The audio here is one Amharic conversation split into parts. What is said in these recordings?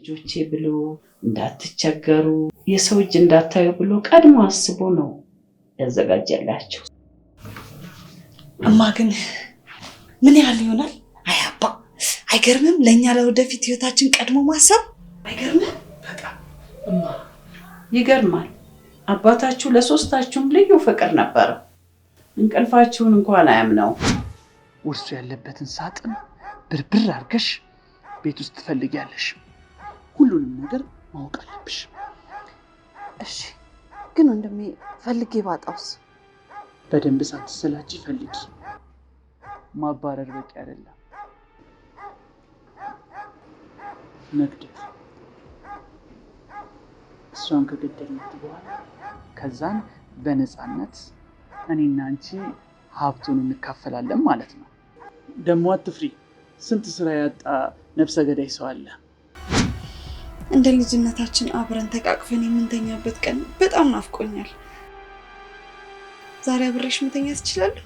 ለልጆቼ ብሎ እንዳትቸገሩ የሰው እጅ እንዳታዩ ብሎ ቀድሞ አስቦ ነው ያዘጋጀላችሁ። እማ ግን ምን ያህል ይሆናል? አይ አባ አይገርምም? ለኛ ለወደፊት ህይወታችን ቀድሞ ማሰብ አይገርምም? በጣም እማ ይገርማል። አባታችሁ ለሶስታችሁም ልዩ ፍቅር ነበር። እንቅልፋችሁን እንኳን አያምነው። ውርሱ ያለበትን ሳጥን ብርብር አድርገሽ ቤት ውስጥ ትፈልጊያለሽ። ሁሉንም ነገር ማወቅ አለብሽ። እሺ ግን ወንድሜ ፈልጌ ባጣውስ? በደንብ ሳትሰላች ፈልጊ። ማባረር በቂ አይደለም። መግደል እሷን ከገደልናት በኋላ ከዛን በነፃነት እኔና አንቺ ሀብቱን እንካፈላለን ማለት ነው። ደግሞ አትፍሪ፣ ስንት ስራ ያጣ ነፍሰ ገዳይ ሰው አለ። እንደ ልጅነታችን አብረን ተቃቅፈን የምንተኛበት ቀን በጣም ናፍቆኛል። ዛሬ አብሬሽ መተኛት ትችላለህ?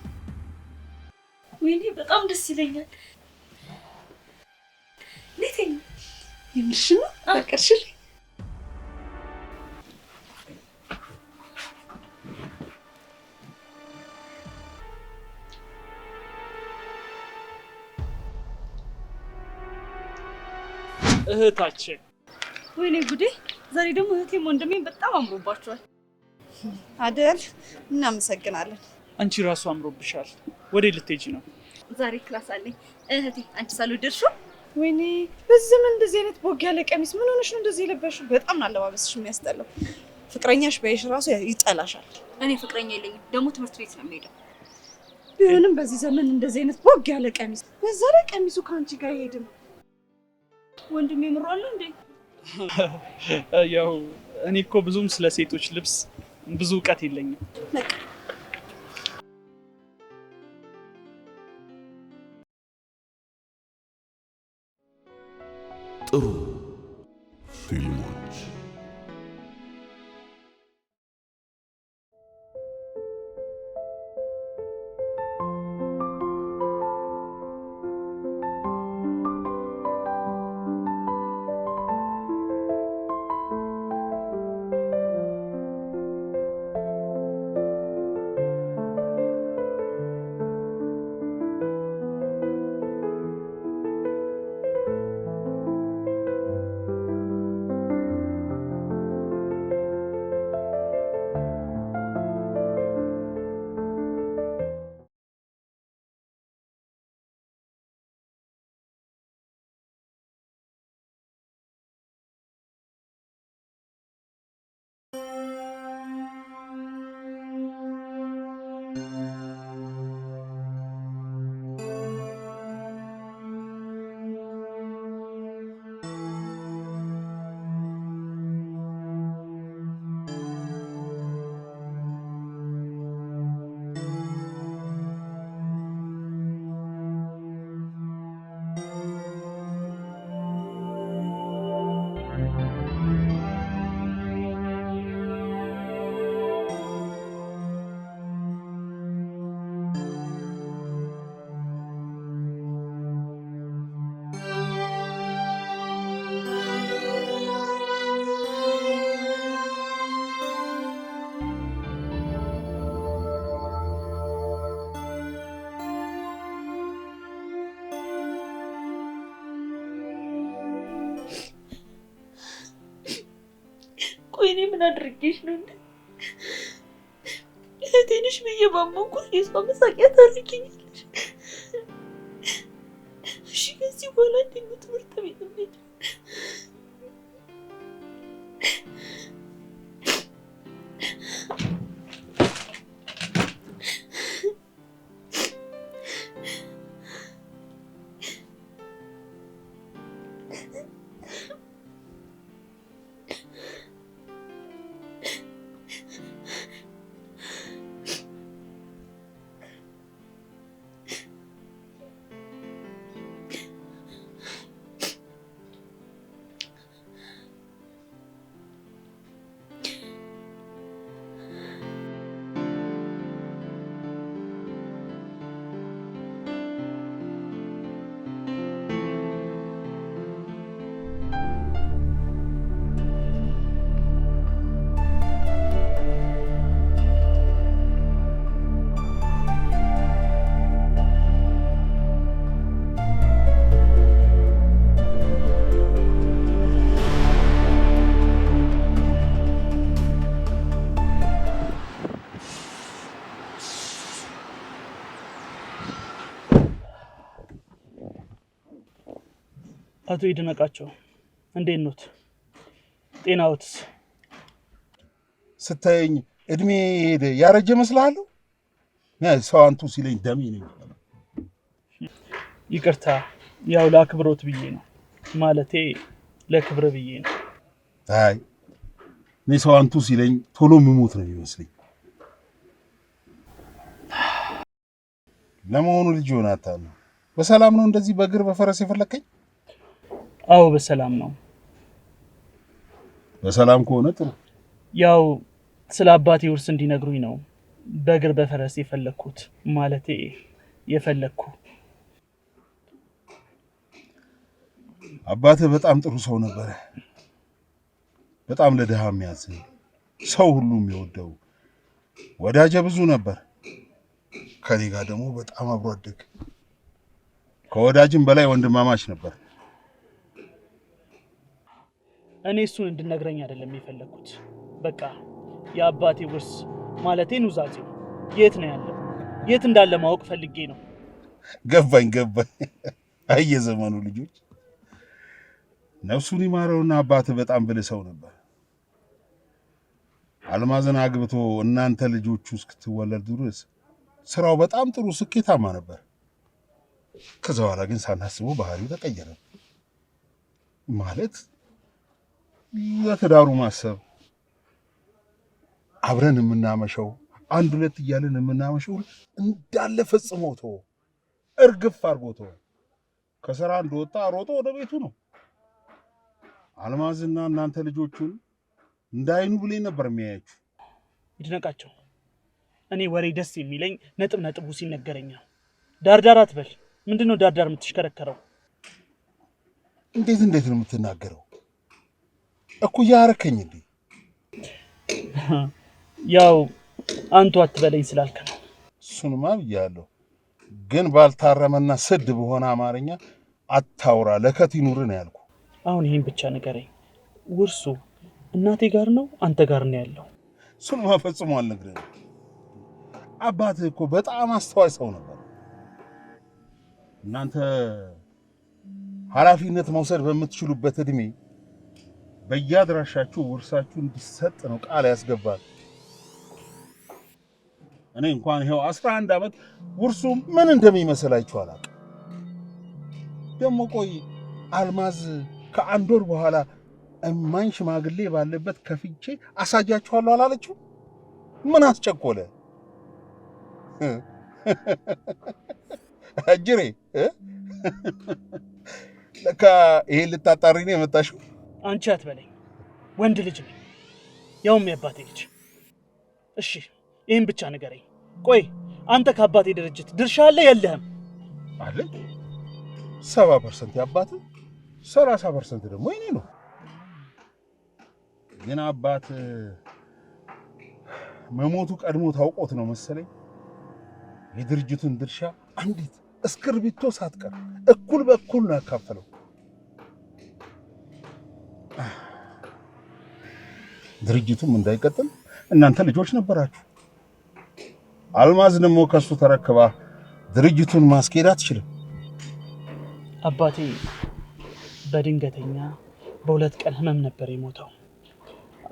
ወይኔ በጣም ደስ ይለኛል። ለቴኝ የምርሽ ነው? ፈቀድሽልኝ? እህታችን ወይኔ ጉዴ! ዛሬ ደግሞ እህቴም ወንድሜም በጣም አምሮባቸዋል አይደል? እናመሰግናለን። አንቺ ራሱ አምሮብሻል። ወዴት ልትሄጂ ነው? ዛሬ ክላስ አለኝ። እህቴ አንቺ ሳልወደድሽው? ወይኔ በዚህ ምን እንደዚህ አይነት ቦግ ያለ ቀሚስ ምን ሆነሽ ነው እንደዚህ የለበሽው? በጣም ነው አለባበስሽ የሚያስጠላው። ፍቅረኛሽ በይሽ ራሱ ይጠላሻል። እኔ ፍቅረኛ የለኝም፣ ደግሞ ትምህርት ቤት ነው የምሄደው። ቢሆንም በዚህ ዘመን እንደዚህ አይነት ቦግ ያለ ቀሚስ፣ በዛ ላይ ቀሚሱ ከአንቺ ጋር አይሄድም። ወንድሜ ምሯል እንዴ? ያው እኔ እኮ ብዙም ስለ ሴቶች ልብስ ብዙ እውቀት የለኝም። ጥሩ ፊልሞች ቆይ እኔ ምን አድርጌሽ ነው እንዴ? እህቴ ነሽ ብዬ ባመንኩት የሷ መሳቂያ ታደርጊኛለሽ? እሺ ከዚህ በኋላ እንዴት ነው ትምህርት ቤት የምሄደው? አቶ ይድነቃቸው እንዴት ኖት? ጤናዎትስ? ስታየኝ እድሜ ሄደ ያረጀ መስልሃለሁ? ሰው አንቱ ሲለኝ ደሜ ነኝ። ይቅርታ፣ ያው ለአክብሮት ብዬ ነው። ማለቴ ለክብር ብዬ ነው። አይ እኔ ሰው አንቱ ሲለኝ ቶሎ ምሞት ነው የሚመስለኝ። ለመሆኑ ልጅ ዮናታን በሰላም ነው እንደዚህ በእግር በፈረስ የፈለከኝ? አዎ በሰላም ነው። በሰላም ከሆነ ጥሩ። ያው ስለ አባቴ ውርስ እንዲነግሩኝ ነው በእግር በፈረስ የፈለኩት። ማለቴ የፈለኩ። አባትህ በጣም ጥሩ ሰው ነበረ። በጣም ለድሃ የሚያዝን ሰው ሁሉ የሚወደው ወዳጀ ብዙ ነበር። ከኔ ጋር ደግሞ በጣም አብሮ አደግ፣ ከወዳጅም በላይ ወንድማማች ነበር። እኔ እሱን እንድነግረኝ አይደለም የፈለኩት። በቃ የአባቴ ውርስ ማለቴ ኑዛዜው የት ነው ያለው? የት እንዳለ ማወቅ ፈልጌ ነው። ገባኝ። አየ ዘመኑ ልጆች። ነፍሱን ይማረውና አባትህ በጣም ብልህ ሰው ነበር። አልማዝን አግብቶ እናንተ ልጆቹ እስክትወለዱ ድረስ ስራው በጣም ጥሩ ስኬታማ ነበር። ከዛ በኋላ ግን ሳናስበው ባህሪው ተቀየረ። ማለት ለትዳሩ ማሰብ፣ አብረን የምናመሸው አንድ ሁለት እያለን የምናመሸው እንዳለ ፈጽሞ ተወ። እርግፍ አድርጎ ተወ። ከስራ እንደወጣ ሮጦ ወደ ቤቱ ነው። አልማዝና እናንተ ልጆቹን እንዳይኑ ብሌን ነበር የሚያያችሁ። ይድነቃቸው፣ እኔ ወሬ ደስ የሚለኝ ነጥቡ ሲነገረኝ ነው። ዳርዳር አትበል። ምንድነው ዳርዳር የምትሽከረከረው? እንዴት ነው የምትናገረው? እኩያ አረከኝ እንዴ? ያው አንቱ አትበለኝ ስላልክ ነው። እሱንማ ብያለሁ፣ ግን ባልታረመና ስድ በሆነ አማርኛ አታውራ፣ ለከት ይኑር ነው ያልኩ። አሁን ይሄን ብቻ ንገረኝ። ውርሱ እናቴ ጋር ነው አንተ ጋር ነው ያለው? እሱንማ ፈጽሞ አልነግርህም። አባትህ እኮ በጣም አስተዋይ ሰው ነበር። እናንተ ኃላፊነት መውሰድ በምትችሉበት እድሜ በየአድራሻችሁ ውርሳችሁ እንዲሰጥ ነው ቃል ያስገባል። እኔ እንኳን ይኸው 11 ዓመት ውርሱ ምን እንደሚመስል አይቼው አላውቅም። ደግሞ ቆይ አልማዝ ከአንድ ወር በኋላ እማኝ ሽማግሌ ባለበት ከፍቼ አሳጃችኋለሁ አላለችው? ምን አስቸኮለ? አጅሬ ለካ ይሄን ልታጣሪ ነው የመጣሽው? አንቺ አትበለኝ፣ ወንድ ልጅ ነኝ፣ ያውም የአባቴ ልጅ። እሺ ይህን ብቻ ንገረኝ። ቆይ አንተ ከአባቴ ድርጅት ድርሻ አለ የለህም? አለ። 70% የአባቴ 30% ደግሞ የኔ ነው። ግን አባት መሞቱ ቀድሞ ታውቆት ነው መሰለኝ የድርጅቱን ድርሻ አንዲት እስክርቢቶ ሳትቀር እኩል በኩል ነው ያካፈለው። ድርጅቱም እንዳይቀጥል እናንተ ልጆች ነበራችሁ። አልማዝ ደግሞ ከሱ ተረክባ ድርጅቱን ማስኬድ አትችልም። አባቴ በድንገተኛ በ2 ቀን ህመም ነበር የሞተው።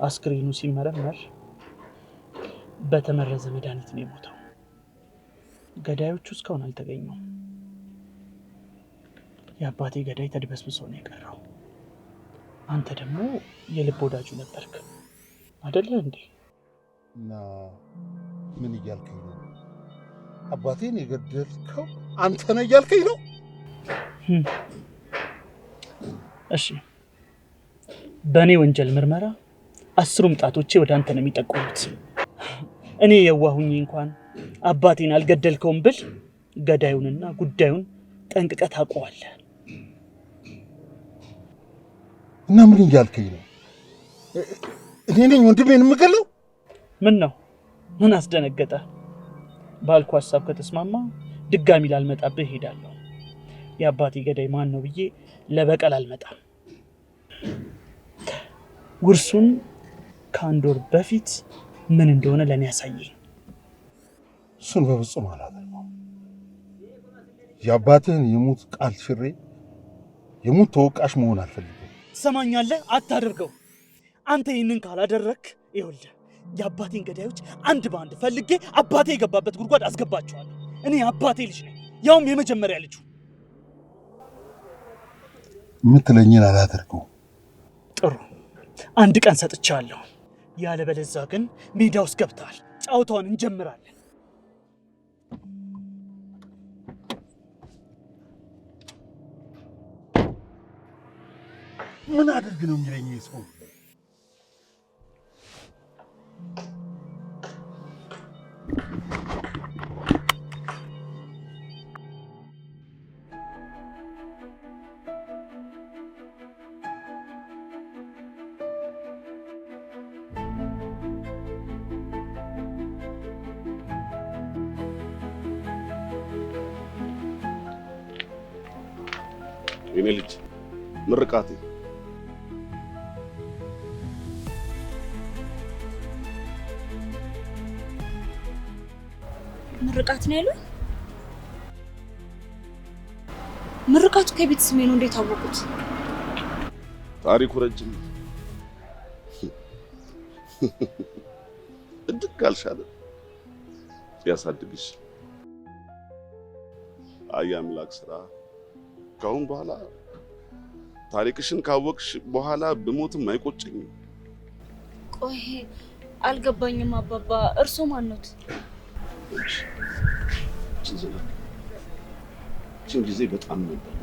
አስክሬኑ ሲመረመር በተመረዘ መድኃኒት ነው የሞተው። ገዳዮቹ እስካሁን አልተገኙም። የአባቴ ገዳይ ተድበስብሶ ነው የቀረው። አንተ ደግሞ የልብ ወዳጁ ነበርክ አይደለ እንዴ? እና ምን እያልከኝ ነው? አባቴን የገደልከው አንተ ነህ እያልከኝ ነው? እሺ፣ በእኔ ወንጀል ምርመራ 10ሩም ጣቶቼ ወደ አንተ ነው የሚጠቁሙት። እኔ የዋሁኝ እንኳን አባቴን አልገደልከውም ብል ገዳዩንና ጉዳዩን ጠንቅቀህ ታውቀዋለህ። እና ምን እያልከኝ ነው? እኔ ነኝ ወንድሜን የምገለው? ምን ነው? ምን አስደነገጠ? ባልኩ ሀሳብ ከተስማማ ድጋሚ ላልመጣብህ እሄዳለሁ። የአባቴ ገዳይ ማን ነው ብዬ ለበቀል አልመጣም። ውርሱን ከ1 ወር በፊት ምን እንደሆነ ለኔ ያሳየኝ። እሱን በፍጹም አላደርገውም። የአባትህን የሞት ቃል ሽሬ የሞት ተወቃሽ መሆን አልፈልግም። ትሰማኛለህ? አታደርገው። አንተ ይህንን ካላደረክ ይኸውልህ የአባቴን ገዳዮች አንድ በአንድ ፈልጌ አባቴ የገባበት ጉድጓድ አስገባቸዋለሁ። እኔ አባቴ ልጅ ነኝ፣ ያውም የመጀመሪያ ልጁ። የምትለኝን አላደርገው። ጥሩ፣ አንድ ቀን ሰጥቻለሁ። ያለበለዚያ ግን ሜዳ ውስጥ ገብተሃል። ጫውታውን እንጀምራለን። ምን አድርግ ነው የሚለኝ ሰው? የኔ ልጅ ምርቃቴ ምርቃት ነው ያለው። ምርቃቱ ከቤት ስሜ ነው። እንዴት አወቁት? ታሪኩ ረጅም እድግ አልሻለ ያሳድግሽ። አይ አምላክ ስራ። ካሁን በኋላ ታሪክሽን ካወቅሽ በኋላ ብሞትም አይቆጨኝም። ቆይ አልገባኝም አባባ፣ እርሶ ማን ኖት? እቺን ጊዜ በጣም ነበር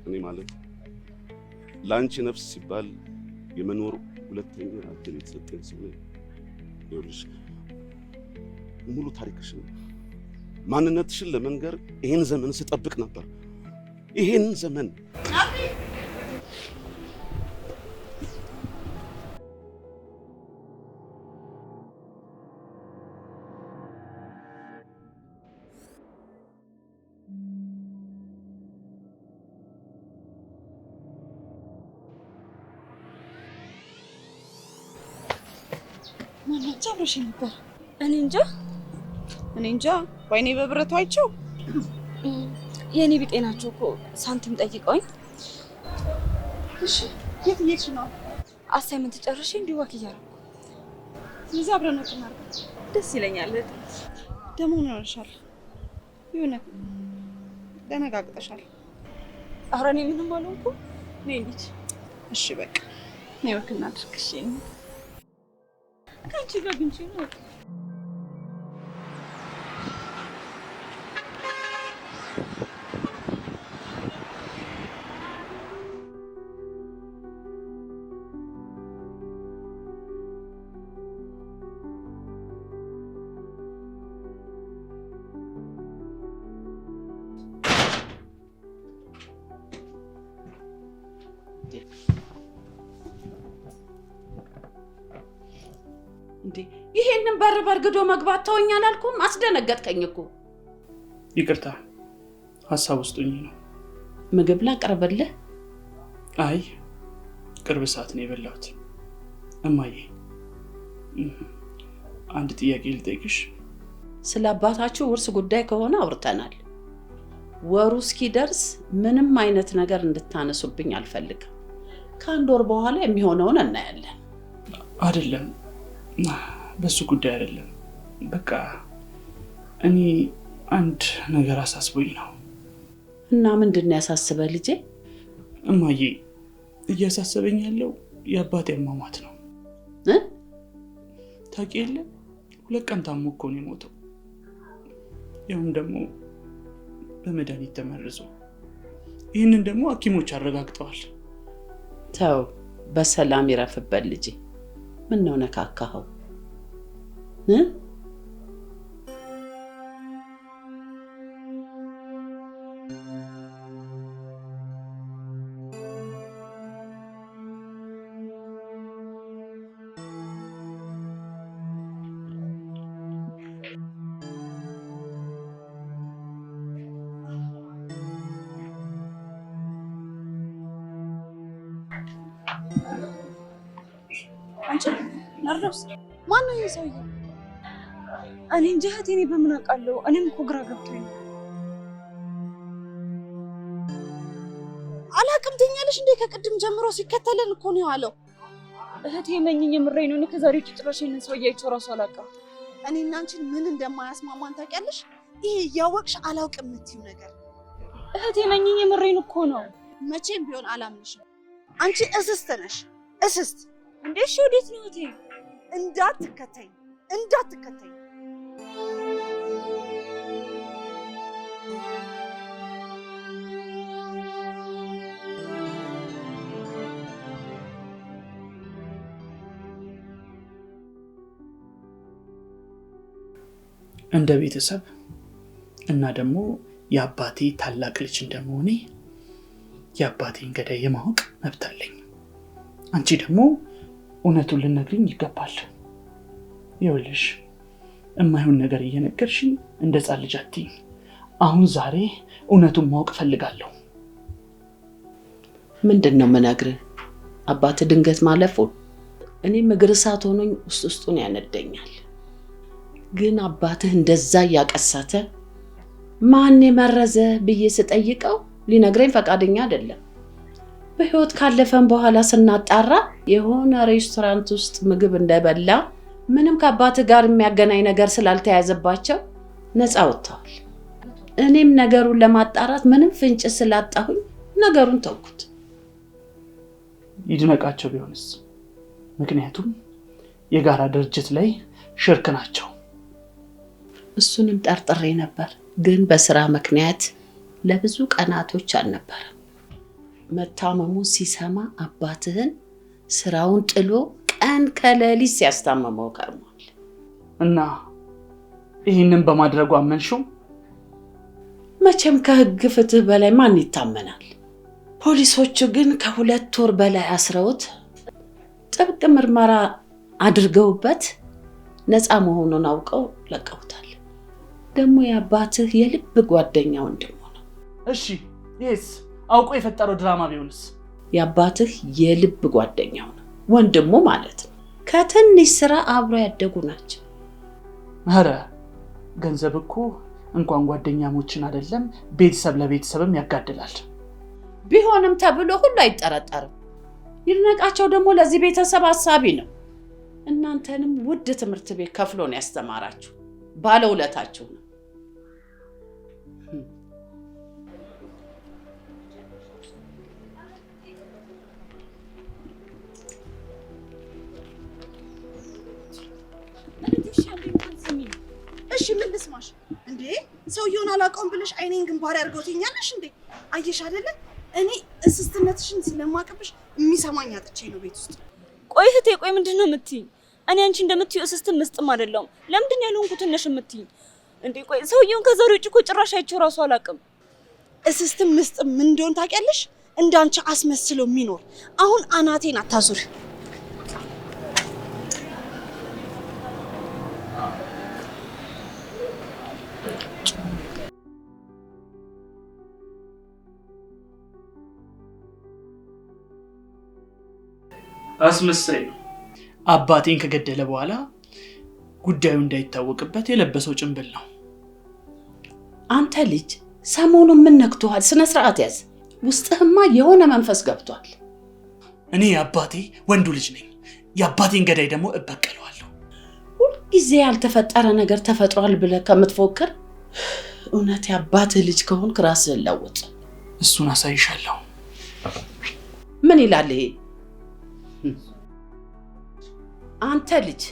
እኔ ማለት ለአንቺ ነፍስ ሲባል የመኖር ሁለተኛ እድል የተሰጠኝ ሰው ነኝ። ይኸውልሽ ሙሉ ታሪክሽን ማንነትሽን ለመንገር ይሄን ዘመን ስጠብቅ ነበር። ይሄን ዘመን ማናቸው አብረሽ ነበር? እኔ እንጃ ወይኔ በብረቱ አይቸው የኔ ቢጤ ናቸው እኮ ሳንቲም ጠይቀውኝ። እሺ የት እየሄድሽ ነው? አሳይመንት ጨርሼ እንዲሁ ዋክ እያደረኩ። ስለዚህ አብረን ወጥ እናድርግ። ደስ ይለኛል። ደግሞ ምን ሆነሻል? የሆነ ደነጋግጠሻል። ኧረ እኔ ምንም አልሆንኩም። ነይ እንሂድ። እሺ በቃ ነይ ወክ እናድርግ። እሺ ከአንቺ ጋር ግን ነው እንዴ? ይሄንን በር በርግዶ መግባት ተወኝ አላልኩም? አስደነገጥከኝ እኮ። ይቅርታ፣ ሀሳብ ውስጥ ሆኜ ነው። ምግብ ላቅርብልህ? አይ ቅርብ ሰዓት ነው የበላሁት። እማዬ አንድ ጥያቄ ልጠይቅሽ። ስለ አባታችሁ ውርስ ጉዳይ ከሆነ አውርተናል። ወሩ እስኪደርስ ምንም አይነት ነገር እንድታነሱብኝ አልፈልግም። ከአንድ ወር በኋላ የሚሆነውን እናያለን። አይደለም፣ በሱ ጉዳይ አይደለም። በቃ እኔ አንድ ነገር አሳስቦኝ ነው። እና ምንድን ነው ያሳስበህ ልጄ? እማዬ እያሳሰበኝ ያለው የአባቴ አሟሟት ነው። ታውቂ የለ 2 ቀን ታሞ እኮ ነው የሞተው። ያውም ደግሞ በመድኃኒት ተመርዞ። ይህንን ደግሞ ሐኪሞች አረጋግጠዋል። ተው በሰላም ይረፍበት ልጄ። ምን ነው ነካካኸው? አንቺ ናርዶስ ማን ነው ይሄ ሰውዬ? እኔ እንጃ እህቴ፣ እኔ በምን አውቃለሁ? እኔም እኮ ግራ ገብቶኝ ነው። ታውቂያለሽ እንዴ? ከቅድም ጀምሮ ሲከተለን እኮ ነው ያለው። እህቴ መኝኝ የምሬን ነው። እኔ ከዛሬ ውጭ ጭራሽ ይሄንን ሰው እያይቼው እራሱ አላውቅም። እኔና አንቺን ምን እንደማያስማማን ታውቂያለሽ? ይሄ እያወቅሽ አላውቅም የምትይው ነገር። እህቴ መኝኝ የምሬን እኮ ነው። መቼም ቢሆን አላምንሽም። አንቺ እስስት ነሽ፣ እስስት። እንዴ እሺ ወዴት ነው እህቴ? እንዳትከተኝ፣ እንዳትከተኝ። እንደ ቤተሰብ እና ደግሞ የአባቴ ታላቅ ልጅ እንደመሆኔ የአባቴን ገዳይ የማወቅ መብት አለኝ። አንቺ ደግሞ እውነቱን ልነግሪኝ ይገባል። ይኸውልሽ እማይሆን ነገር እየነገርሽኝ እንደ ሕፃን ልጅ አትይኝ። አሁን ዛሬ እውነቱን ማወቅ ፈልጋለሁ። ምንድን ነው የምነግርህ? አባትህ ድንገት ማለፉን እኔም እግር እሳት ሆኖኝ ውስጡን ያነደኛል። ግን አባትህ እንደዛ እያቀሰተ ማን የመረዘ ብዬ ስጠይቀው ሊነግረኝ ፈቃደኛ አይደለም። በህይወት ካለፈን በኋላ ስናጣራ የሆነ ሬስቶራንት ውስጥ ምግብ እንደበላ ምንም ከአባትህ ጋር የሚያገናኝ ነገር ስላልተያዘባቸው ነፃ ወጥተዋል። እኔም ነገሩን ለማጣራት ምንም ፍንጭ ስላጣሁኝ ነገሩን ተውኩት። ይድነቃቸው ቢሆንስ? ምክንያቱም የጋራ ድርጅት ላይ ሽርክ ናቸው። እሱንም ጠርጥሬ ነበር፣ ግን በስራ ምክንያት ለብዙ ቀናቶች አልነበረም። መታመሙን ሲሰማ አባትህን ስራውን ጥሎ ቀን ከሌሊት ሲያስታመመው ከርሟል። እና ይህንን በማድረጉ አመንሽው? መቼም ከህግ ፍትህ በላይ ማን ይታመናል? ፖሊሶቹ ግን ከ2 ወር በላይ አስረውት ጥብቅ ምርመራ አድርገውበት ነፃ መሆኑን አውቀው ለቀውታል። ደግሞ የአባትህ የልብ ጓደኛ ወንድሙ ነው። እሺ ይህስ አውቆ የፈጠረው ድራማ ቢሆንስ? የአባትህ የልብ ጓደኛው ነው፣ ወንድሙ ማለት ነው። ከትንሽ ስራ አብሮ ያደጉ ናቸው። ኧረ ገንዘብ እኮ እንኳን ጓደኛሞችን አይደለም ቤተሰብ ለቤተሰብም ያጋድላል። ቢሆንም ተብሎ ሁሉ አይጠረጠርም። ይድነቃቸው ደግሞ ለዚህ ቤተሰብ አሳቢ ነው። እናንተንም ውድ ትምህርት ቤት ከፍሎ ነው ያስተማራችሁ። ባለውለታችሁ ነው። እሺ ምን ልስማሽ እንዴ? ሰውየውን አላውቀውም ብለሽ አይኔን ግንባር ያርገውትኛለሽ እንዴ? አየሽ አይደለ? እኔ እስስትነትሽን ስለማቀብሽ የሚሰማኝ አጥቼ ነው ቤት ውስጥ። ቆይ እህቴ፣ ቆይ ምንድነው የምትይኝ? እኔ አንቺ እንደምትዩ እስስትም ምስጥም አይደለም። ለምንድን ነው ያልሆንኩት ነሽ የምትይኝ እንዴ? ቆይ ሰውየውን ከዛሬ ውጭ እኮ ጭራሽ አይቼው ራሱ አላውቅም። እስስትም ምስጥም ምን እንደሆነ ታውቂያለሽ? እንዳንቺ አስመስሎ የሚኖር አሁን አናቴን አታዙር። አስመሳይ ነው። አባቴን ከገደለ በኋላ ጉዳዩ እንዳይታወቅበት የለበሰው ጭንብል ነው። አንተ ልጅ ሰሞኑን ምን ነክቶሃል? ስነ ስርዓት ያዝ። ውስጥህማ የሆነ መንፈስ ገብቷል። እኔ የአባቴ ወንዱ ልጅ ነኝ። የአባቴን ገዳይ ደግሞ እበቀለዋለሁ። ሁልጊዜ ያልተፈጠረ ነገር ተፈጥሯል ብለህ ከምትፎክር እውነት የአባትህ ልጅ ከሆንክ ራስህን ለውጥ። እሱን አሳይሻለሁ። ምን ይላል ይሄ? አንተ ልጅ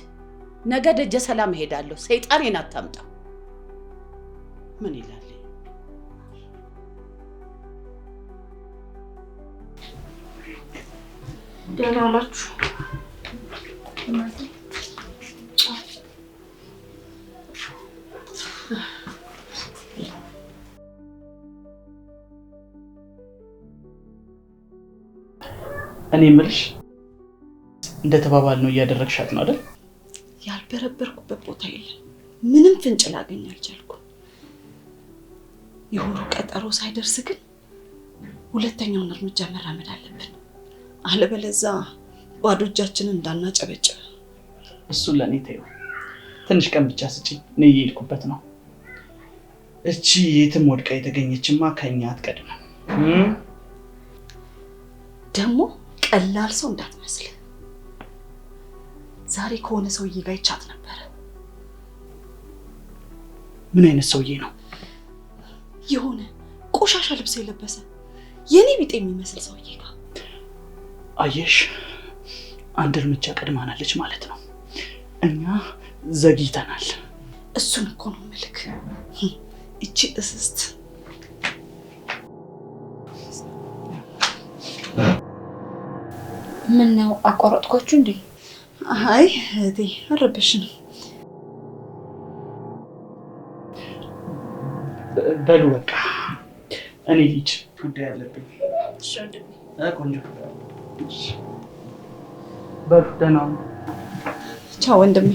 ነገ ደጀ ሰላም እሄዳለሁ፣ ሰይጣኔን አታምጣ። ምን ይላል? ደህና ዋላችሁ። እኔ የምልሽ እንደተባባልነው እያደረግሻት ነው አይደል? ያልበረበርኩበት ቦታ የለም። ምንም ፍንጭ ላገኝ አልቻልኩም። የወሩ ቀጠሮ ሳይደርስ ግን ሁለተኛውን እርምጃ መራመድ አለብን። አለበለዚያ ባዶ እጃችንን እንዳናጨበጭብ። እሱን ለእኔ ተይው። ትንሽ ቀን ብቻ ስጪኝ። እኔ እየሄድኩበት ነው። እቺ የትም ወድቃ የተገኘችማ ከኛ አትቀድምም። እሺ ምን ልስማሽ? እንዴ ሰውየውን አላውቀውም ብለሽ አይኔን ግንባር ያርገውትኛለሽ እንዴ? አየሽ አይደለ? እኔ እስስትነትሽን ስለማቀብሽ የሚሰማኝ አጥቼ ነው ቤት ውስጥ። ቆይ እህቴ፣ ቆይ ምንድነው የምትይኝ? እሺ ምን ልስማሽ? ሁልጊዜ ያልተፈጠረ ነገር ተፈጥሯል ብለህ ከምትፎክር ደግሞ ቀላል ሰው እንዳትመስል። ዛሬ ከሆነ ሰውዬ ጋር ይቻት ነበረ። ምን አይነት ሰውዬ ነው? የሆነ ቆሻሻ ልብስ የለበሰ የኔ ቢጤ የሚመስል ሰውዬ ጋር። አየሽ፣ አንድ እርምጃ ቀድማናለች ማለት ነው። እኛ ዘግይተናል። እሱን እኮ ነው ምልክ። እቺ እስስት ምን ነው አቋረጥኳችሁ እንዴ? አይ እህቴ አረበሽን። በሉ በቃ እኔ ልጅ ጉዳይ አለብኝ። ቆንጆ በሉ ደህና ሁኑ። ቻው ወንድሜ።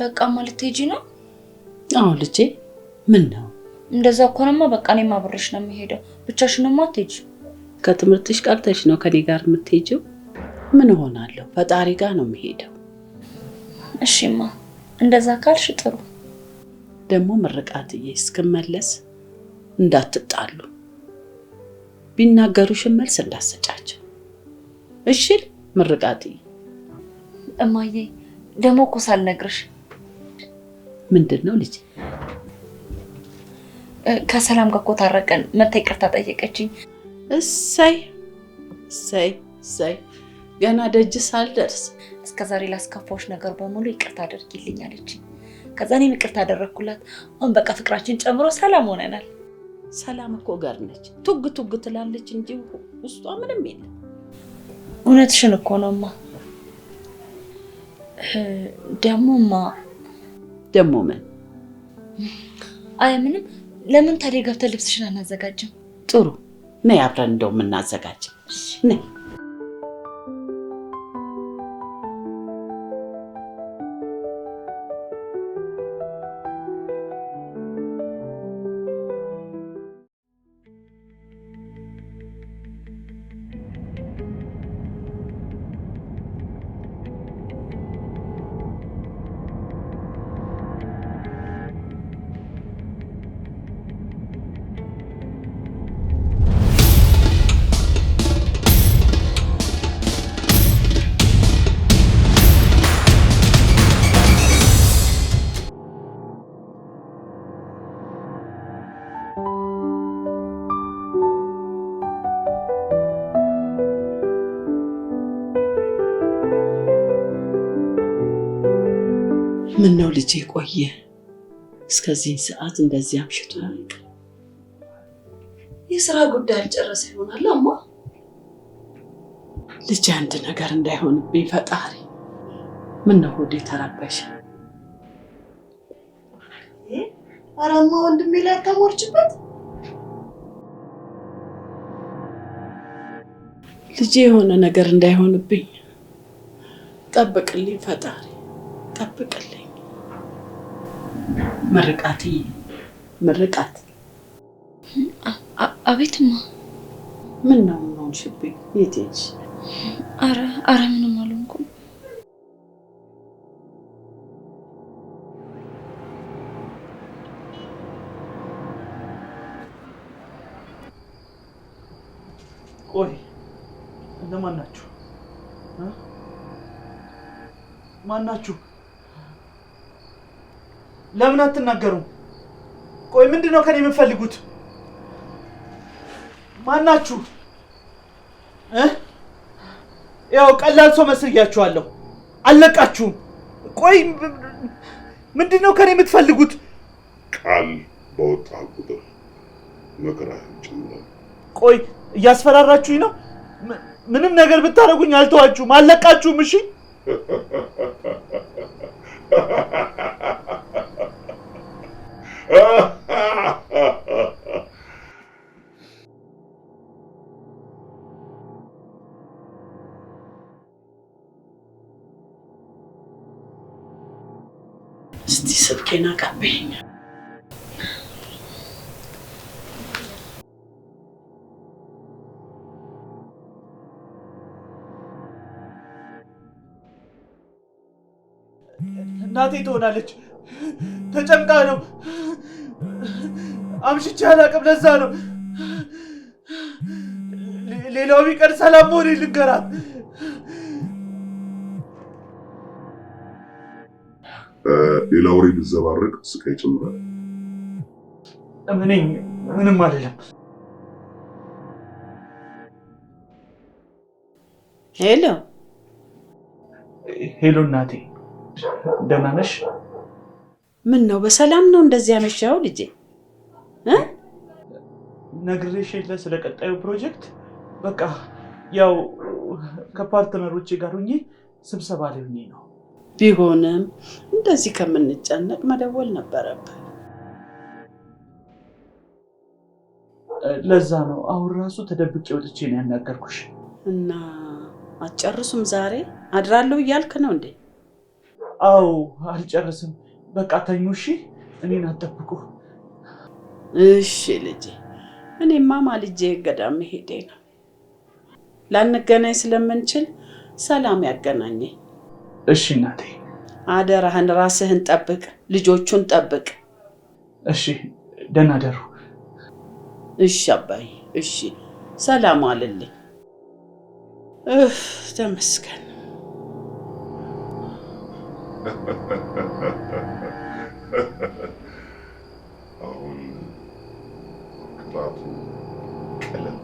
በቃ ማለት ሄጂ ነው? አዎ ልጄ። ምን ነው? እንደዛ ከሆነማ በቃ እኔም አብሬሽ ነው የምሄደው። ብቻሽንማ አትሄጂ። ከትምህርትሽ ቀርተሽ ነው ከኔ ጋር የምትሄጂው? ምን እሆናለሁ? ፈጣሪ ጋር ነው የምሄደው። እሺማ እንደዛ ካልሽ ጥሩ። ደግሞ ምርቃትዬ እስክመለስ እንዳትጣሉ፣ ቢናገሩሽን መልስ እንዳትሰጫቸው። እሺ ምርቃትዬ? እማዬ ደግሞ እኮ ሳልነግርሽ። ምንድን ነው ልጅ? ከሰላም ጋር እኮ ታረቀን፣ መታ ይቅርታ ጠየቀችኝ። እሰይ እሰይ እሰይ! ገና ደጅ ሳልደርስ እስከዛሬ ላስከፋዎች ነገር በሙሉ ይቅርታ አድርጊልኝ አለችኝ። ከዛ እኔም ይቅርታ አደረኩላት። አሁን በቃ ፍቅራችን ጨምሮ ሰላም ሆነናል። ሰላም እኮ ጋር ነች። ቱግ ቱግ ትላለች እንጂ ውስጧ ምንም የለም። እውነትሽን እኮ ነውማ። ደሞማ ደግሞ ምን? አይ ምንም። ለምን ታዲያ ገብተን ልብስሽን አናዘጋጅም? ጥሩ ነይ፣ አብረን እንደው የምናዘጋጅ ነይ። ምን ነው ልጄ ቆየ? እስከዚህ ሰዓት እንደዚህ አምሽቶ አይቀር። የሥራ ጉዳይ አልጨረሰ ይሆናል አማ። ልጄ አንድ ነገር እንዳይሆንብኝ ፈጣሪ። ምን ነው ሆዴ ተረበሸ። አራማ ወንድሜ ላይ አታሞርችበት። ልጄ የሆነ ነገር እንዳይሆንብኝ ጠብቅልኝ ፈጣሪ፣ ጠብቅልኝ። ምርቃት ምርቃት። አቤትማ። ምን ነው ሆንሽብኝ? የት ሄድሽ? አረ ምንም አልሆንኩም። ቆይ እነማን ናችሁ? ማን ናችሁ? ለምን አትናገሩም? ቆይ ምንድነው ከኔ የምትፈልጉት? ማን ናችሁ? ያው ቀላል ሰው መስያችኋለሁ። አለቃችሁም። ቆይ ምንድነው ከኔ የምትፈልጉት? ቃል በወጣ ቁጥር መከራህን ጨምራለሁ። ቆይ እያስፈራራችሁኝ ነው? ምንም ነገር ብታረጉኝ አልተዋችሁም፣ አለቃችሁም። እሺ እስቲ ስልኬን አቀበይኝ። እናቴ ትሆናለች። ተጨንቃ ነው። አምሽቼ አላቅም። ለዛ ነው። ሌላው ቢቀር ሰላም መሆኔ ልንገራት። ሌላ ወሬ ቢዘባረቅ ስቃይ ይጨምራል። ምንም አይደለም። ሄሎ ሄሎ፣ እናቴ ደህና ነሽ? ምን ነው በሰላም ነው እንደዚህ ያመሻው ልጄ? ነግሬሽ የለ ስለ ቀጣዩ ፕሮጀክት። በቃ ያው ከፓርትነሮቼ ጋር ሆኜ ስብሰባ ላይ ሆኜ ነው። ቢሆንም እንደዚህ ከምንጨነቅ መደወል ነበረብህ። ለዛ ነው አሁን ራሱ ተደብቄ ወጥቼ ነው ያናገርኩሽ። እና አትጨርሱም ዛሬ? አድራለሁ እያልክ ነው እንዴ? አዎ አልጨርስም። በቃ ተኙ እሺ፣ እኔን አትጠብቁ። እሺ ልጄ፣ እኔማ ማልጄ ገዳም መሄዴ ነው። ላንገናኝ ስለምንችል ሰላም ያገናኘኝ። እሺ እናቴ። አደራህን ራስህን ጠብቅ፣ ልጆቹን ጠብቅ። እሺ ደህና ደሩ። እሺ አባይ፣ እሺ ሰላም አልልኝ። ተመስገን። አሁን ቅጣቱ ቀለል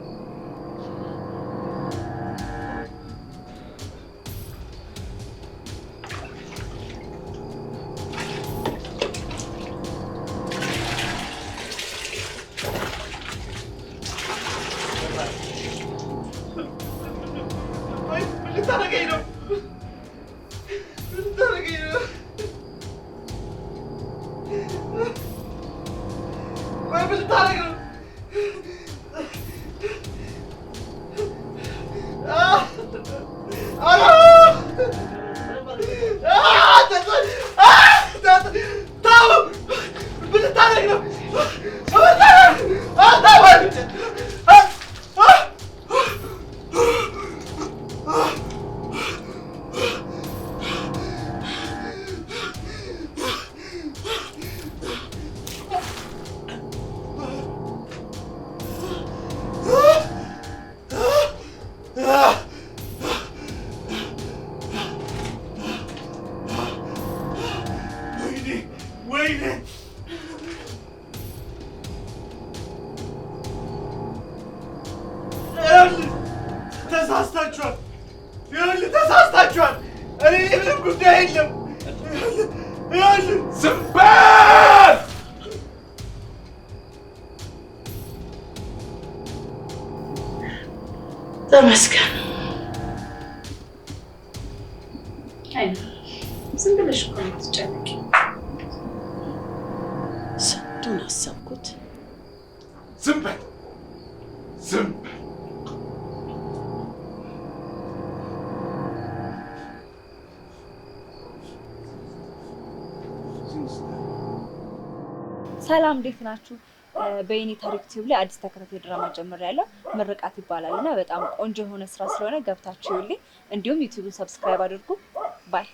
ተሳስታችኋል። ተሳስታችኋል። እኔ ምንም ጉዳይ የለም። ዝም በል! ተመስገን። ዝም ብለሽ እኮ ነው የምትጨነቂ። ስንቱን አሰብኩት። ዝም በል! ዝም በል! ሰላም እንዴት ናችሁ? በየኔ ታሪክ ቲዩብ ላይ አዲስ ተከታታይ ድራማ ጀምሬያለሁ። ምርቃት ይባላልና በጣም ቆንጆ የሆነ ስራ ስለሆነ ገብታችሁ ይውልኝ። እንዲሁም ዩቲዩብን ሰብስክራይብ አድርጉ። ባይ